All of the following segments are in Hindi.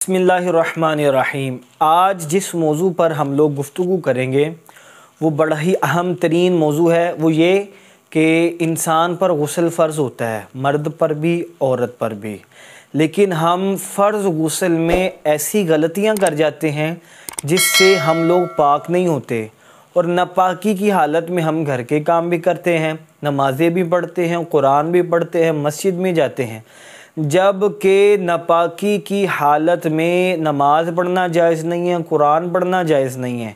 बिस्मिल्लाहिर्रहमानिर्रहीम। आज जिस मौजू पर हम लोग गुफ्तगू करेंगे वो बड़ा ही अहम तरीन मौजू है। वो ये कि इंसान पर गुस्ल फ़र्ज़ होता है, मर्द पर भी औरत पर भी, लेकिन हम फ़र्ज़ गुस्ल में ऐसी गलतियां कर जाते हैं जिससे हम लोग पाक नहीं होते, और नापाकी की हालत में हम घर के काम भी करते हैं, नमाज़ें भी पढ़ते हैं, कुरान भी पढ़ते हैं, मस्जिद में जाते हैं, जब कि नापाकी की हालत में नमाज़ पढ़ना जायज़ नहीं है, कुरान पढ़ना जायज़ नहीं है।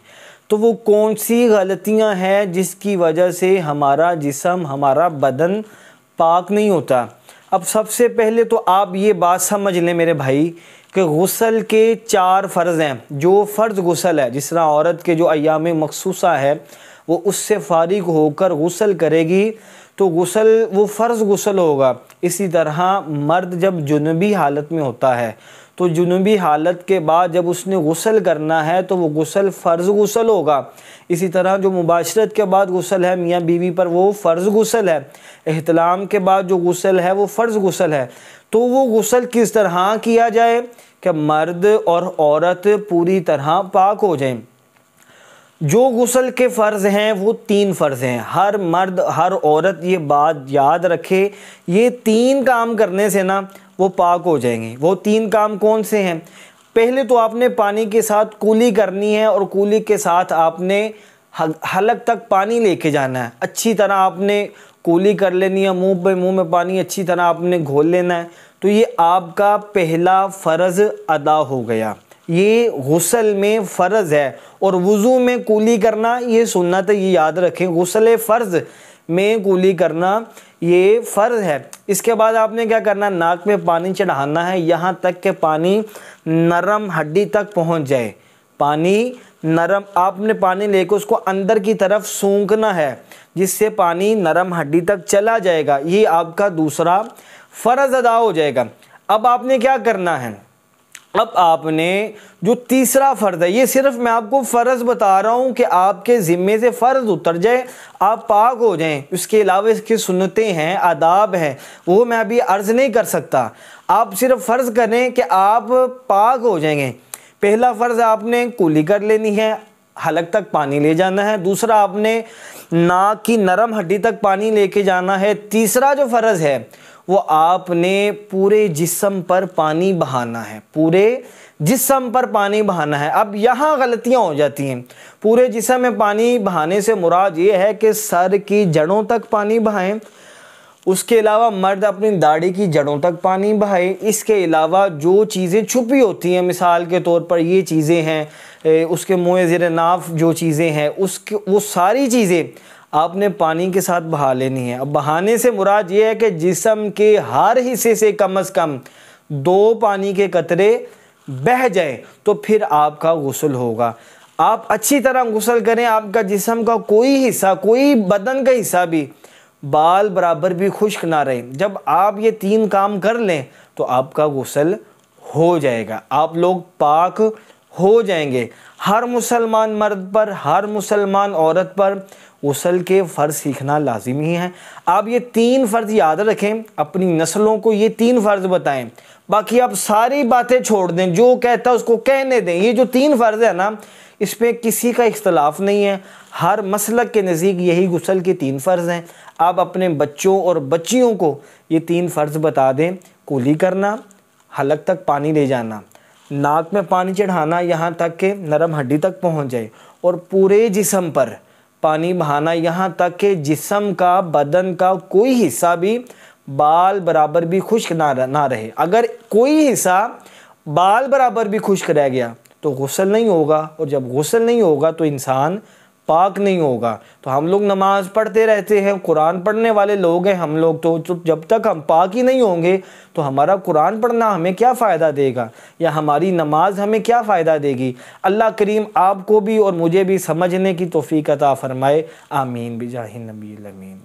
तो वो कौन सी गलतियां हैं जिसकी वजह से हमारा जिस्म, हमारा बदन पाक नहीं होता। अब सबसे पहले तो आप ये बात समझ लें मेरे भाई कि गुस्ल के 4 फ़र्ज़ हैं। जो फ़र्ज़ गुस्ल है, जिस तरह औरत के जो अय्याम मखसूसा है वो उससे फ़ारिग होकर गुस्ल करेगी तो गुस्ल वो फ़र्ज़ गुस्ल होगा। इसी तरह मर्द जब जुनूबी हालत में होता है तो जुनूबी हालत के बाद जब उसने गुस्ल करना है तो वो गुस्ल फ़र्ज़ गुस्ल होगा। इसी तरह जो मुबाशरत के बाद गुस्ल है मियाँ बीवी पर वो फ़र्ज़ गुस्ल है। एहतलाम के बाद जो गुस्ल है वो फ़र्ज़ गुस्ल है। तो वो गुस्ल किस तरह किया जाए कि मर्द और औरत पूरी तरह पाक हो जाएं। जो गुस्ल के फ़र्ज़ हैं वो 3 फ़र्ज़ हैं। हर मर्द हर औरत ये बात याद रखे, ये 3 काम करने से ना वो पाक हो जाएंगे। वो 3 काम कौन से हैं? पहले तो आपने पानी के साथ कुली करनी है और कुली के साथ आपने हलक तक पानी लेके जाना है। अच्छी तरह आपने कुली कर लेनी है, मुंह में पानी अच्छी तरह आपने घोल लेना है। तो ये आपका पहला फ़र्ज़ अदा हो गया। ये गुस्ल में फ़र्ज़ है। और वज़ू में कुली करना ये सुन्नत है, ये याद रखें। गुस्ल फ़र्ज़ में कुली करना ये फ़र्ज़ है। इसके बाद आपने क्या करना, नाक में पानी चढ़ाना है यहाँ तक कि पानी नरम हड्डी तक पहुँच जाए। पानी नरम, आपने पानी लेकर उसको अंदर की तरफ सूंघना है जिससे पानी नरम हड्डी तक चला जाएगा। ये आपका दूसरा फ़र्ज़ अदा हो जाएगा। अब आपने क्या करना है, अब आपने जो तीसरा फ़र्ज़ है, ये सिर्फ मैं आपको फ़र्ज़ बता रहा हूँ कि आपके ज़िम्मे से फ़र्ज़ उतर जाए, आप पाक हो जाएं। उसके अलावा इसकी सुन्नतें हैं, आदाब हैं, वो मैं अभी अर्ज़ नहीं कर सकता। आप सिर्फ फ़र्ज़ करें कि आप पाक हो जाएंगे। पहला फ़र्ज़ आपने कुली कर लेनी है, हलक तक पानी ले जाना है। दूसरा आपने नाक की नरम हड्डी तक पानी लेके जाना है। तीसरा जो फ़र्ज़ है वो आपने पूरे जिस्म पर पानी बहाना है, पूरे जिस्म पर पानी बहाना है। अब यहाँ गलतियाँ हो जाती हैं। पूरे जिस्म में पानी बहाने से मुराद ये है कि सर की जड़ों तक पानी बहाएं। उसके अलावा मर्द अपनी दाढ़ी की जड़ों तक पानी बहाए। इसके अलावा जो चीज़ें छुपी होती हैं, मिसाल के तौर पर ये चीज़ें हैं, उसके मुँह ज़ेरे नाफ जो चीज़ें हैं उसके वो सारी चीज़ें आपने पानी के साथ बहा लेनी है। अब बहाने से मुराद ये है कि जिस्म के हर हिस्से से कम से कम 2 पानी के कतरे बह जाए तो फिर आपका गुस्ल होगा। आप अच्छी तरह गुस्ल करें, आपका जिस्म का कोई हिस्सा, कोई बदन का हिस्सा भी बाल बराबर भी खुश्क ना रहे। जब आप ये 3 काम कर लें तो आपका गुस्ल हो जाएगा, आप लोग पाक हो जाएंगे। हर मुसलमान मर्द पर, हर मुसलमान औरत पर गुस्ल के फ़र्ज़ सीखना लाजिमी है। आप ये 3 फ़र्ज़ याद रखें, अपनी नस्लों को ये 3 फ़र्ज़ बताएं। बाकी आप सारी बातें छोड़ दें, जो कहता है उसको कहने दें। ये जो 3 फ़र्ज़ है ना, इस पर किसी का इख्तलाफ नहीं है। हर मसलक के नज़दीक यही गुस्ल के 3 फ़र्ज़ हैं। आप अपने बच्चों और बच्चियों को ये 3 फ़र्ज़ बता दें। कुली करना, हलक तक पानी ले जाना, नाक में पानी चढ़ाना यहाँ तक कि नरम हड्डी तक पहुँच जाए, और पूरे जिस्म पर पानी बहाना यहाँ तक कि जिस्म का, बदन का कोई हिस्सा भी बाल बराबर भी खुश्क ना रहे। अगर कोई हिस्सा बाल बराबर भी खुश्क रह गया तो गुस्ल नहीं होगा, और जब गुस्ल नहीं होगा तो इंसान पाक नहीं होगा। तो हम लोग नमाज पढ़ते रहते हैं, कुरान पढ़ने वाले लोग हैं हम लोग, तो जब तक हम पाक ही नहीं होंगे तो हमारा कुरान पढ़ना हमें क्या फ़ायदा देगा, या हमारी नमाज हमें क्या फ़ायदा देगी। अल्लाह करीम आपको भी और मुझे भी समझने की तौफीक अता फ़रमाए। आमीन बिजाहि नबी अमीन।